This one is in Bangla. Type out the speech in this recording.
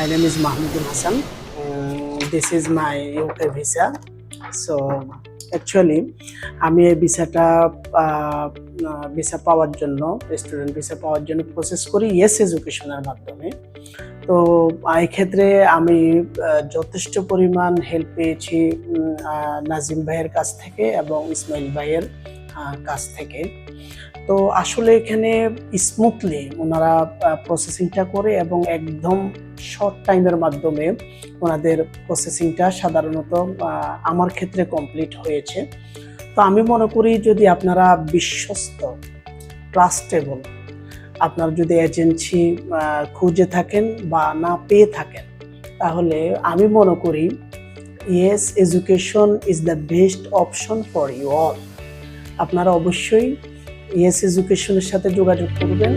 My name is Mahmudul Hassan. This is my UK visa. So actually আমি এই ভিসা পাওয়ার জন্য স্টুডেন্ট ভিসা পাওয়ার জন্য প্রসেস করি ইয়েস এডুকেশনের মাধ্যমে। তো এই ক্ষেত্রে আমি যথেষ্ট পরিমাণ হেল্প পেয়েছি নাজিম ভাইয়ের কাছ থেকে এবং ইসমাইল ভাইয়ের কাছ থেকে। তো আসলে এখানে স্মুথলি ওনারা প্রসেসিংটা করে এবং একদম শর্ট টাইমের মাধ্যমে ওনাদের প্রসেসিংটা সাধারণত আমার ক্ষেত্রে কমপ্লিট হয়েছে। তো আমি মনে করি যদি আপনারা বিশ্বস্ত ট্রাস্টেবল আপনার যদি এজেন্সি খুঁজে থাকেন বা না পেয়ে থাকেন, তাহলে আমি মনে করি yes education is the best option for you all. আপনারা অবশ্যই ইয়েস এডুকেশনের সাথে যোগাযোগ করবেন।